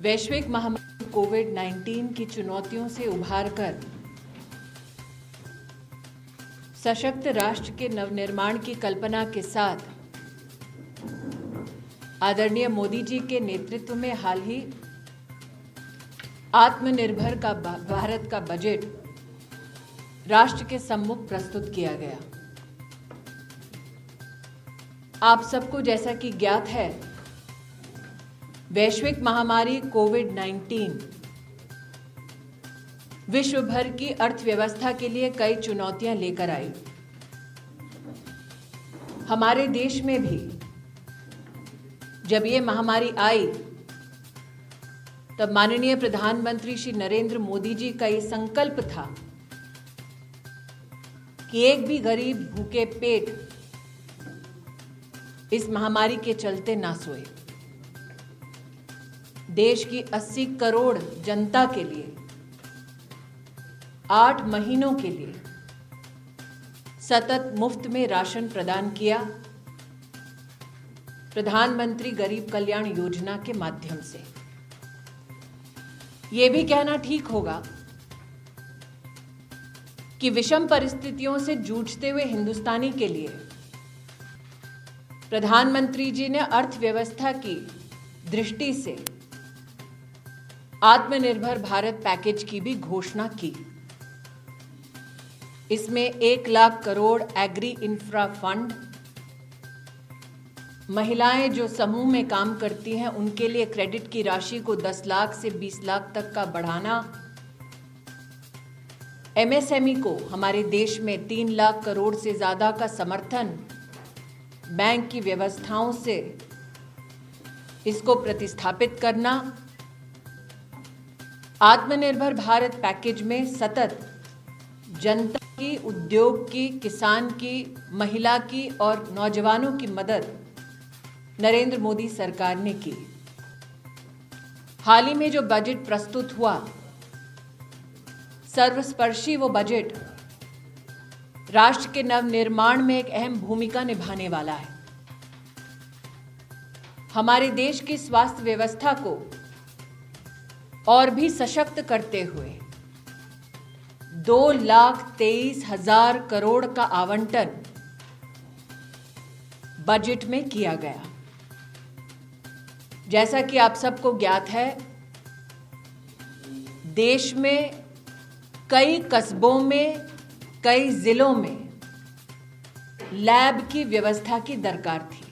वैश्विक महामारी कोविड-19 की चुनौतियों से उभारकर सशक्त राष्ट्र के नवनिर्माण की कल्पना के साथ आदरणीय मोदी जी के नेतृत्व में हाल ही आत्मनिर्भर का भारत का बजट राष्ट्र के सम्मुख प्रस्तुत किया गया। आप सबको जैसा कि ज्ञात है, वैश्विक महामारी कोविड-19 विश्व भर की अर्थव्यवस्था के लिए कई चुनौतियां लेकर आई। हमारे देश में भी जब ये महामारी आई तब माननीय प्रधानमंत्री श्री नरेंद्र मोदी जी का ये संकल्प था कि एक भी गरीब भूखे पेट इस महामारी के चलते ना सोए। देश की 80 करोड़ जनता के लिए 8 महीनों के लिए सतत मुफ्त में राशन प्रदान किया प्रधानमंत्री गरीब कल्याण योजना के माध्यम से। ये भी कहना ठीक होगा कि विषम परिस्थितियों से जूझते हुए हिंदुस्तानी के लिए प्रधानमंत्री जी ने अर्थव्यवस्था की दृष्टि से आत्मनिर्भर भारत पैकेज की भी घोषणा की। इसमें 1 lakh crore agri infra fund, महिलाएं जो समूह में काम करती हैं उनके लिए क्रेडिट की राशि को 10 लाख से 20 लाख तक का बढ़ाना, एमएसएमई को हमारे देश में 3 लाख करोड़ से ज्यादा का समर्थन बैंक की व्यवस्थाओं से इसको प्रतिस्थापित करना, आत्मनिर्भर भारत पैकेज में सतत जनता की, उद्योग की, किसान की, महिला की और नौजवानों की मदद नरेंद्र मोदी सरकार ने की। हाल ही में जो बजट प्रस्तुत हुआ, सर्वस्पर्शी वो बजट राष्ट्र के नवनिर्माण में एक अहम भूमिका निभाने वाला है। हमारे देश की स्वास्थ्य व्यवस्था को और भी सशक्त करते हुए 2,23,000 करोड़ का आवंटन बजट में किया गया। जैसा कि आप सबको ज्ञात है, देश में कई कस्बों में, कई जिलों में लैब की व्यवस्था की दरकार थी।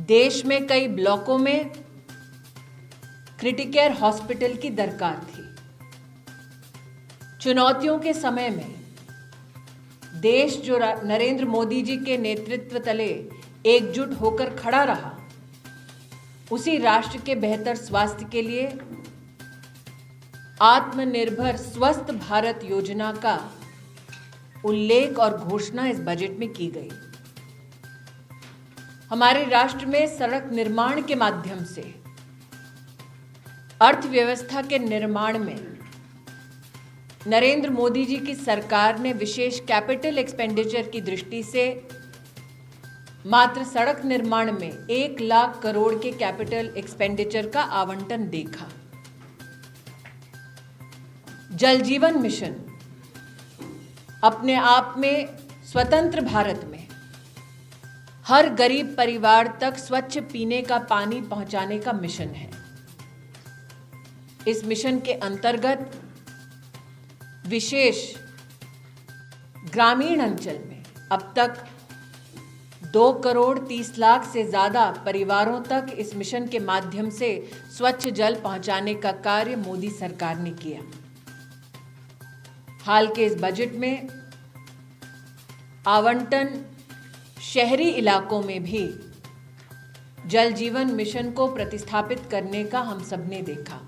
देश में कई ब्लॉकों में क्रिटिकेयर हॉस्पिटल की दरकार थी। चुनौतियों के समय में देश जो नरेंद्र मोदी जी के नेतृत्व तले एकजुट होकर खड़ा रहा, उसी राष्ट्र के बेहतर स्वास्थ्य के लिए आत्मनिर्भर स्वस्थ भारत योजना का उल्लेख और घोषणा इस बजट में की गई। हमारे राष्ट्र में सड़क निर्माण के माध्यम से अर्थव्यवस्था के निर्माण में नरेंद्र मोदी जी की सरकार ने विशेष कैपिटल एक्सपेंडिचर की दृष्टि से मात्र सड़क निर्माण में 1 लाख करोड़ के कैपिटल एक्सपेंडिचर का आवंटन देखा। जल जीवन मिशन अपने आप में स्वतंत्र भारत में हर गरीब परिवार तक स्वच्छ पीने का पानी पहुंचाने का मिशन है। इस मिशन के अंतर्गत विशेष ग्रामीण अंचल में अब तक 2,30,00,000 से ज्यादा परिवारों तक इस मिशन के माध्यम से स्वच्छ जल पहुंचाने का कार्य मोदी सरकार ने किया। हाल के इस बजट में आवंटन शहरी इलाकों में भी जल जीवन मिशन को प्रतिस्थापित करने का हम सबने देखा।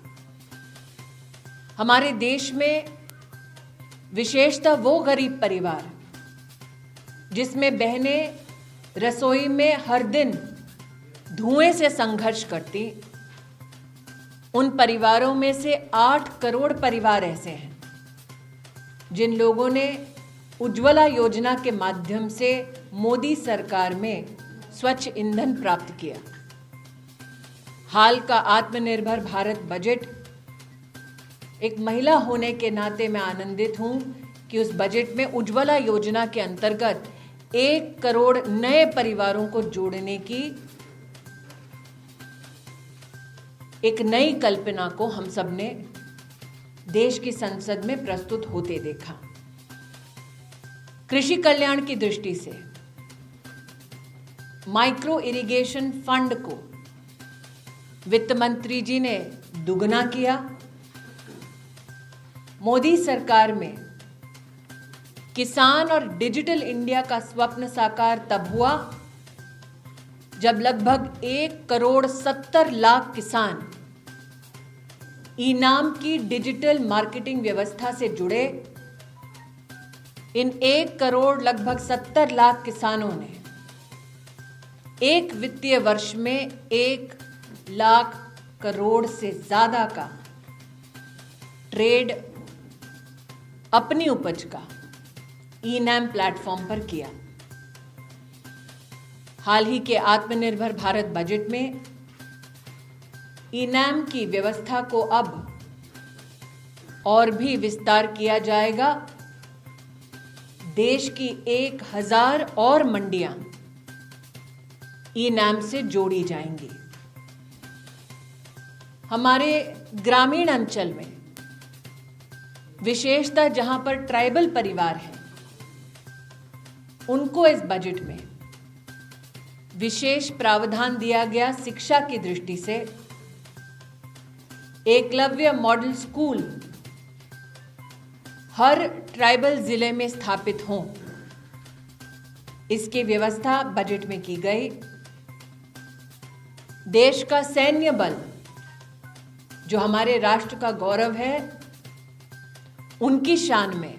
हमारे देश में विशेषतः वो गरीब परिवार जिसमें बहनें रसोई में हर दिन धुएं से संघर्ष करती, उन परिवारों में से 8 करोड़ परिवार ऐसे हैं जिन लोगों ने उज्ज्वला योजना के माध्यम से मोदी सरकार में स्वच्छ ईंधन प्राप्त किया। हाल का आत्मनिर्भर भारत बजट, एक महिला होने के नाते मैं आनंदित हूं कि उस बजट में उज्ज्वला योजना के अंतर्गत 1 करोड़ नए परिवारों को जोड़ने की एक नई कल्पना को हम सब ने देश की संसद में प्रस्तुत होते देखा। कृषि कल्याण की दृष्टि से माइक्रो इरिगेशन फंड को वित्त मंत्री जी ने दुगना किया। मोदी सरकार में किसान और डिजिटल इंडिया का स्वप्न साकार तब हुआ जब लगभग 1,70,00,000 किसान इनाम की डिजिटल मार्केटिंग व्यवस्था से जुड़े। इन 1 करोड़ लगभग 70 लाख किसानों ने एक वित्तीय वर्ष में 1 लाख करोड़ से ज्यादा का ट्रेड अपनी उपज का ई-नैम प्लेटफॉर्म पर किया। हाल ही के आत्मनिर्भर भारत बजट में ई-नैम की व्यवस्था को अब और भी विस्तार किया जाएगा। देश की 1000 और मंडियां ई-नैम से जोड़ी जाएंगी। हमारे ग्रामीण अंचल में विशेषतः जहां पर ट्राइबल परिवार हैं, उनको इस बजट में विशेष प्रावधान दिया गया। शिक्षा की दृष्टि से एकलव्य मॉडल स्कूल हर ट्राइबल जिले में स्थापित हों, इसकी व्यवस्था बजट में की गई। देश का सैन्य बल जो हमारे राष्ट्र का गौरव है, उनकी शान में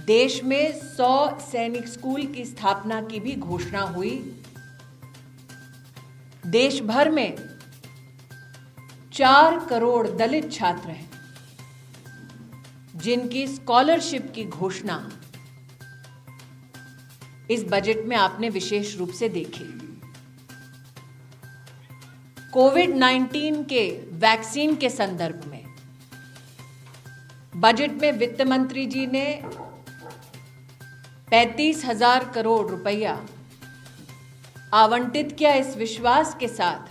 देश में 100 सैनिक स्कूल की स्थापना की भी घोषणा हुई। देश भर में 4 करोड़ दलित छात्र हैं जिनकी स्कॉलरशिप की घोषणा इस बजट में आपने विशेष रूप से देखी। कोविड-19 के वैक्सीन के संदर्भ में बजट में वित्त मंत्री जी ने 35,000 करोड़ रुपया आवंटित किया, इस विश्वास के साथ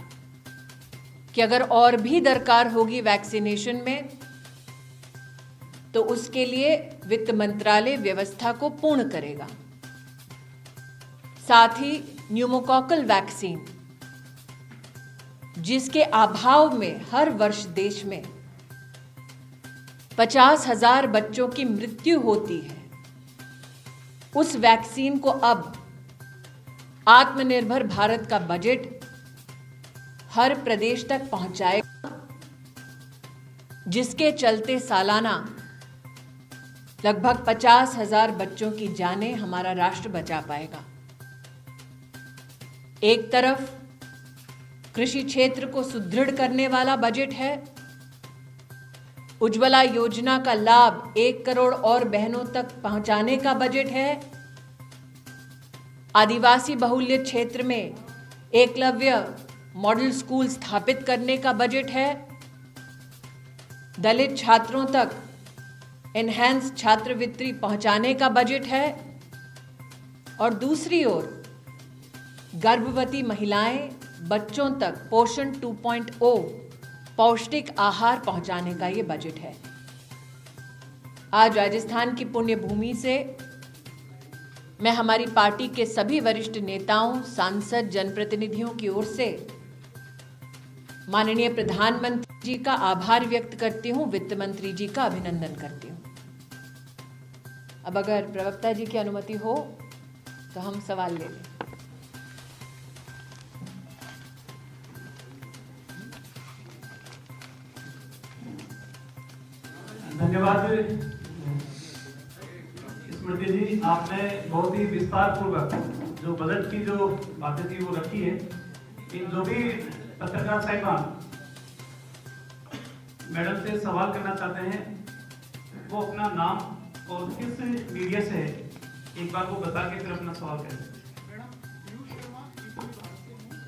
कि अगर और भी दरकार होगी वैक्सीनेशन में तो उसके लिए वित्त मंत्रालय व्यवस्था को पूर्ण करेगा। साथ ही न्यूमोकॉकल वैक्सीन, जिसके अभाव में हर वर्ष देश में 50,000 बच्चों की मृत्यु होती है, उस वैक्सीन को अब आत्मनिर्भर भारत का बजट हर प्रदेश तक पहुंचाएगा, जिसके चलते सालाना लगभग 50,000 बच्चों की जानें हमारा राष्ट्र बचा पाएगा। एक तरफ कृषि क्षेत्र को सुदृढ़ करने वाला बजट है, उज्ज्वला योजना का लाभ 1 करोड़ और बहनों तक पहुंचाने का बजट है, आदिवासी बहुल्य क्षेत्र में एकलव्य मॉडल स्कूल स्थापित करने का बजट है, दलित छात्रों तक एनहांस छात्रवृत्ति पहुंचाने का बजट है, और दूसरी ओर गर्भवती महिलाएं, बच्चों तक पोषण 2.0 पौष्टिक आहार पहुंचाने का ये बजट है। आज राजस्थान की पुण्य भूमि से मैं हमारी पार्टी के सभी वरिष्ठ नेताओं, सांसद, जनप्रतिनिधियों की ओर से माननीय प्रधानमंत्री जी का आभार व्यक्त करती हूं, वित्त मंत्री जी का अभिनंदन करती हूं। अब अगर प्रवक्ता जी की अनुमति हो तो हम सवाल ले लें। धन्यवाद स्मृति जी, आपने बहुत ही विस्तार पूर्वक जो बजट की जो बातें थी वो रखी है। इन जो भी पत्रकार साहिबान मैडम से सवाल करना चाहते हैं वो अपना नाम और किस मीडिया से है एक बार वो बता के फिर अपना सवाल करें।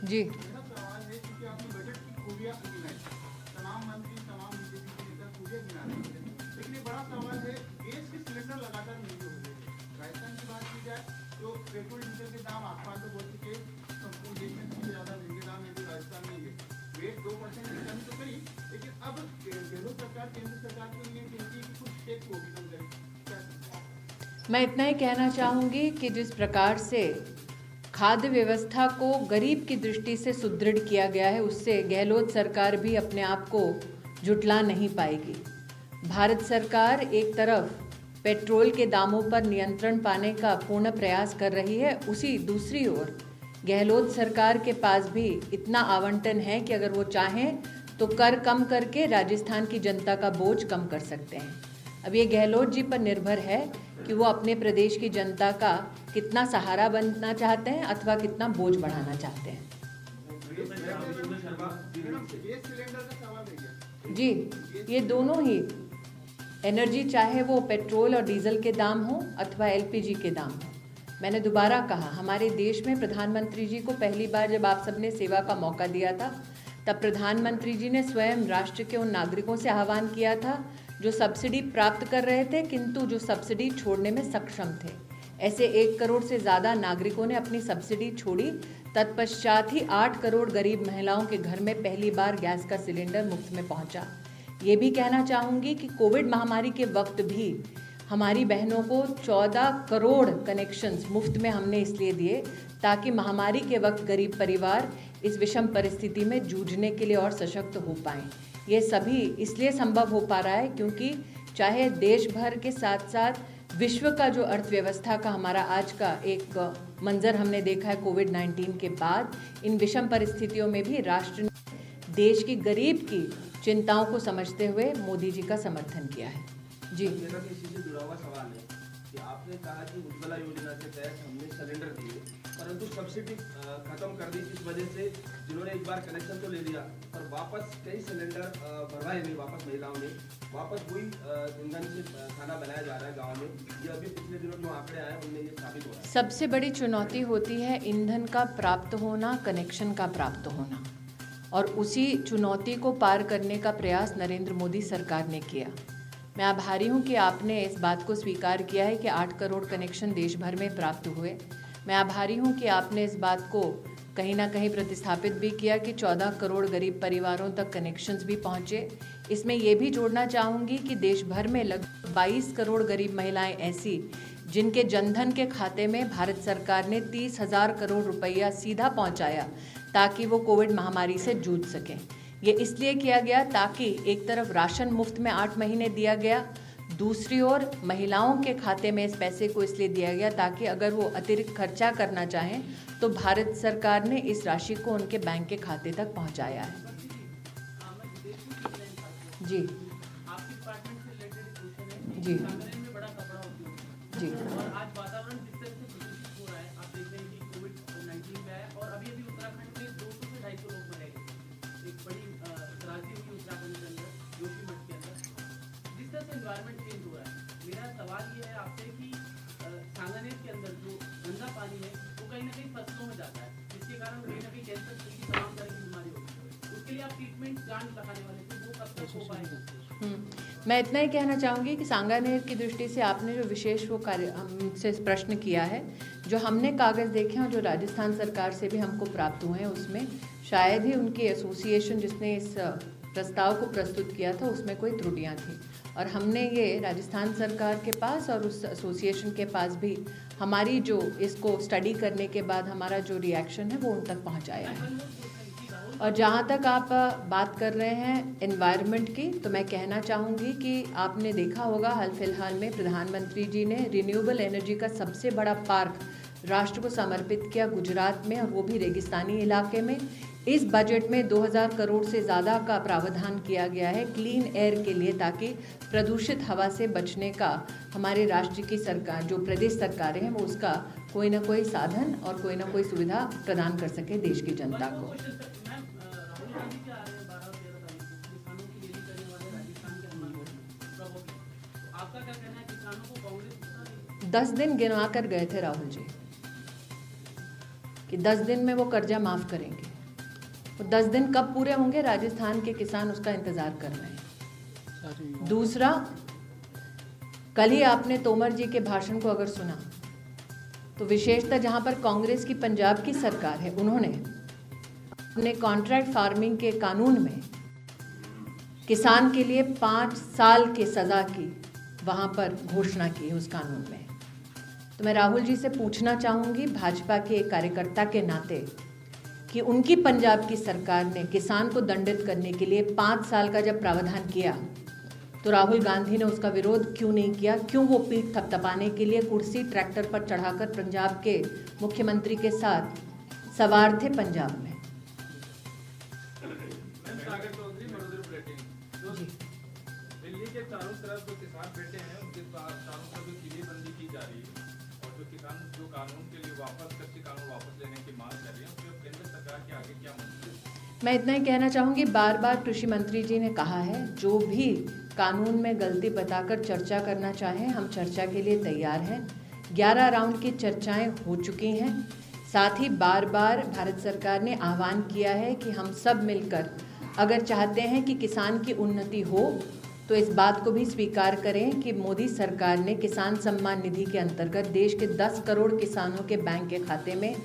जी, मेरा सवाल है कि आपने बजट खूबियां गिनाई, तमाम मंत्री तमाम बीजेपी के नेता खूबियां गिना रहे हैं, लेकिन ये बड़ा सवाल है गैस के सिलेंडर लगातार महंगे हो रहे हैं। राजस्थान की बात की जाए तो पेट्रोल डीजल के दाम आसमान तो बोल चुके, संपूर्ण देश में सबसे ज्यादा महंगे दाम है जो राजस्थान में है। वेट 2% की कमी तो करी, लेकिन अब गहलोत सरकार केंद्र सरकार के लिए कहती है कि कुछ टैक्स वो भी कम करे। मैं इतना ही कहना चाहूँगी कि जिस प्रकार से खाद्य व्यवस्था को गरीब की दृष्टि से सुदृढ़ किया गया है, उससे गहलोत सरकार भी अपने आप को जुटला नहीं पाएगी। भारत सरकार एक तरफ पेट्रोल के दामों पर नियंत्रण पाने का पूर्ण प्रयास कर रही है, उसी दूसरी ओर गहलोत सरकार के पास भी इतना आवंटन है कि अगर वो चाहें तो कर कम करके राजस्थान की जनता का बोझ कम कर सकते हैं। अब ये गहलोत जी पर निर्भर है कि वो अपने प्रदेश की जनता का कितना सहारा बनना चाहते हैं अथवा कितना बोझ बढ़ाना चाहते हैं। जी, ये दोनों ही एनर्जी, चाहे वो पेट्रोल और डीजल के दाम हो अथवा एलपीजी के दाम हो। मैंने दोबारा कहा, हमारे देश में प्रधानमंत्री जी को पहली बार जब आप सबने सेवा का मौका दिया था, तब प्रधानमंत्री जी ने स्वयं राष्ट्र के उन नागरिकों से आह्वान किया था जो सब्सिडी प्राप्त कर रहे थे किंतु जो सब्सिडी छोड़ने में सक्षम थे। ऐसे 1 करोड़ से ज़्यादा नागरिकों ने अपनी सब्सिडी छोड़ी। तत्पश्चात ही 8 करोड़ गरीब महिलाओं के घर में पहली बार गैस का सिलेंडर मुफ्त में पहुंचा। ये भी कहना चाहूँगी कि कोविड महामारी के वक्त भी हमारी बहनों को 14 करोड़ कनेक्शंस मुफ्त में हमने इसलिए दिए ताकि महामारी के वक्त गरीब परिवार इस विषम परिस्थिति में जूझने के लिए और सशक्त हो पाएँ। ये सभी इसलिए संभव हो पा रहा है क्योंकि चाहे देश भर के साथ साथ विश्व का जो अर्थव्यवस्था का हमारा आज का एक मंजर हमने देखा है कोविड-19 के बाद, इन विषम परिस्थितियों में भी राष्ट्र ने देश की गरीब की चिंताओं को समझते हुए मोदी जी का समर्थन किया है। जी, मेरा इसी से जुड़ा हुआ सवाल है कि आपने कहा कि उज्ज्वला योजना के तहत हमने सिलेंडर दिए, परंतु सब्सिडी खत्म कर दी, इस वजह से जिन्होंने एक बार कनेक्शन तो ले लिया पर वापस कई सिलेंडर भरवाए नहीं, वापस महिलाओं ने वापस वही ईंधन से खाना बनाया जा रहा है गाँव में। ये अभी पिछले दिनों जो आंकड़े आए उनमें ये साबित हो रहा है। सबसे बड़ी चुनौती होती है ईंधन का प्राप्त होना, कनेक्शन का प्राप्त होना, और उसी चुनौती को पार करने का प्रयास नरेंद्र मोदी सरकार ने किया। मैं आभारी हूँ कि आपने इस बात को स्वीकार किया है कि 8 करोड़ कनेक्शन देश भर में प्राप्त हुए। मैं आभारी हूँ कि आपने इस बात को कहीं ना कहीं प्रतिस्थापित भी किया कि 14 करोड़ गरीब परिवारों तक कनेक्शंस भी पहुँचे। इसमें ये भी जोड़ना चाहूँगी कि देश भर में लगभग 22 करोड़ गरीब महिलाएं ऐसी जिनके जनधन के खाते में भारत सरकार ने 30,000 करोड़ रुपया सीधा पहुँचाया ताकि वो कोविड महामारी से जूझ सकें। ये इसलिए किया गया ताकि एक तरफ राशन मुफ्त में 8 महीने दिया गया, दूसरी ओर महिलाओं के खाते में इस पैसे को इसलिए दिया गया ताकि अगर वो अतिरिक्त खर्चा करना चाहें तो भारत सरकार ने इस राशि को उनके बैंक के खाते तक पहुंचाया है। जी जी जी, और आज वातावरण जिस तरह से प्रदूषित हो रहा है, आप देख रहे हैं कि कोविड-19 में है और अभी उत्तराखंड में 200 से 250 लोग मरे गए। एक बड़ी त्रासदी हुई उत्तराखंड के अंदर, जोशीमठ के अंदर। जिस तरह से एनवायरनमेंट चेंज हो रहा है, मेरा सवाल ये है आपसे कि सांगानेर के अंदर जो गंदा पानी है वो कहीं ना कहीं फसलों में जाता है, जिसके कारण कहीं ना कहीं कैंसर जैसी तमाम तरह की बीमारी होती है। उसके लिए आप ट्रीटमेंट प्लांट लगाने वाले थे, वो कब तक हो पाएगा? मैं इतना ही कहना चाहूँगी कि सांगानेर की दृष्टि से आपने जो विशेष वो कार्य हमसे प्रश्न किया है, जो हमने कागज़ देखे हैं और जो राजस्थान सरकार से भी हमको प्राप्त हुए हैं, उसमें शायद ही उनकी एसोसिएशन जिसने इस प्रस्ताव को प्रस्तुत किया था उसमें कोई त्रुटियां थी, और हमने ये राजस्थान सरकार के पास और उस एसोसिएशन के पास भी हमारी जो इसको स्टडी करने के बाद हमारा जो रिएक्शन है वो उन तक पहुँचाया है। और जहाँ तक आप बात कर रहे हैं एनवायरनमेंट की, तो मैं कहना चाहूँगी कि आपने देखा होगा हाल फिलहाल में प्रधानमंत्री जी ने रिन्यूएबल एनर्जी का सबसे बड़ा पार्क राष्ट्र को समर्पित किया गुजरात में, और वो भी रेगिस्तानी इलाके में। इस बजट में 2000 करोड़ से ज़्यादा का प्रावधान किया गया है क्लीन एयर के लिए, ताकि प्रदूषित हवा से बचने का हमारे राष्ट्र की सरकार, जो प्रदेश सरकारें हैं, वो उसका कोई ना कोई साधन और कोई ना कोई सुविधा प्रदान कर सके देश की जनता को। 10 दिन गिनवा कर गए थे राहुल जी कि 10 दिन में वो कर्जा माफ़ करेंगे। वो 10 दिन कब पूरे होंगे, राजस्थान के किसान उसका इंतज़ार कर रहे हैं। दूसरा, कल ही आपने तोमर जी के भाषण को अगर सुना तो विशेषतः जहां पर कांग्रेस की पंजाब की सरकार है, उन्होंने अपने कॉन्ट्रैक्ट फार्मिंग के कानून में किसान के लिए 5 साल की सज़ा की वहां पर घोषणा की उस कानून में। तो मैं राहुल जी से पूछना चाहूँगी भाजपा के एक कार्यकर्ता के नाते कि उनकी पंजाब की सरकार ने किसान को दंडित करने के लिए 5 साल का जब प्रावधान किया तो राहुल गांधी ने उसका विरोध क्यों नहीं किया? क्यों वो पीठ थपथपाने के लिए कुर्सी ट्रैक्टर पर चढ़ाकर पंजाब के मुख्यमंत्री के साथ सवार थे पंजाब में? दिल्ली के चारों तरफ जो किसान बैठे हैं उनके चारों तरफ जो किलेबंदी की जा रही है और जो किसान जो कानून के लिए कृषि कानून वापस लेने की मांग कर रहे हैं, उसके केंद्र सरकार के आगे क्या मंशा है? मैं इतना ही कहना चाहूँगी, बार बार कृषि मंत्री जी ने कहा है जो भी कानून में गलती बताकर चर्चा करना चाहें हम चर्चा के लिए तैयार हैं। 11 राउंड की चर्चाएं हो चुकी हैं। साथ ही बार बार भारत सरकार ने आह्वान किया है कि हम सब मिलकर अगर चाहते हैं कि किसान की उन्नति हो तो इस बात को भी स्वीकार करें कि मोदी सरकार ने किसान सम्मान निधि के अंतर्गत देश के 10 करोड़ किसानों के बैंक के खाते में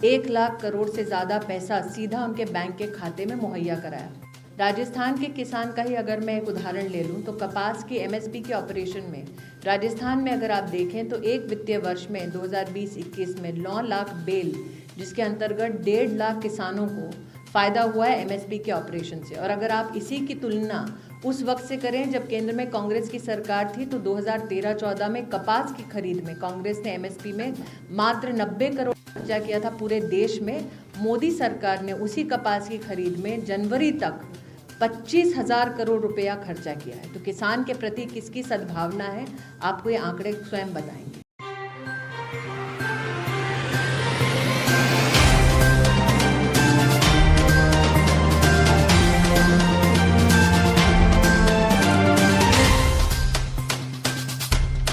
1 लाख करोड़ से ज़्यादा पैसा सीधा उनके बैंक के खाते में मुहैया कराया। राजस्थान के किसान का ही अगर मैं एक उदाहरण ले लूं तो कपास की MSP के ऑपरेशन में राजस्थान में अगर आप देखें तो एक वित्तीय वर्ष में 2020-21 में 9 लाख बेल, जिसके अंतर्गत 1.5 लाख किसानों को फ़ायदा हुआ है MSP के ऑपरेशन से। और अगर आप इसी की तुलना उस वक्त से करें जब केंद्र में कांग्रेस की सरकार थी तो 2013-14 में कपास की खरीद में कांग्रेस ने MSP में मात्र 90 करोड़ खर्चा किया था पूरे देश में। मोदी सरकार ने उसी कपास की खरीद में जनवरी तक 25,000 करोड़ रुपया खर्चा किया है। तो किसान के प्रति किसकी सद्भावना है, आपको ये आंकड़े स्वयं बताएंगे।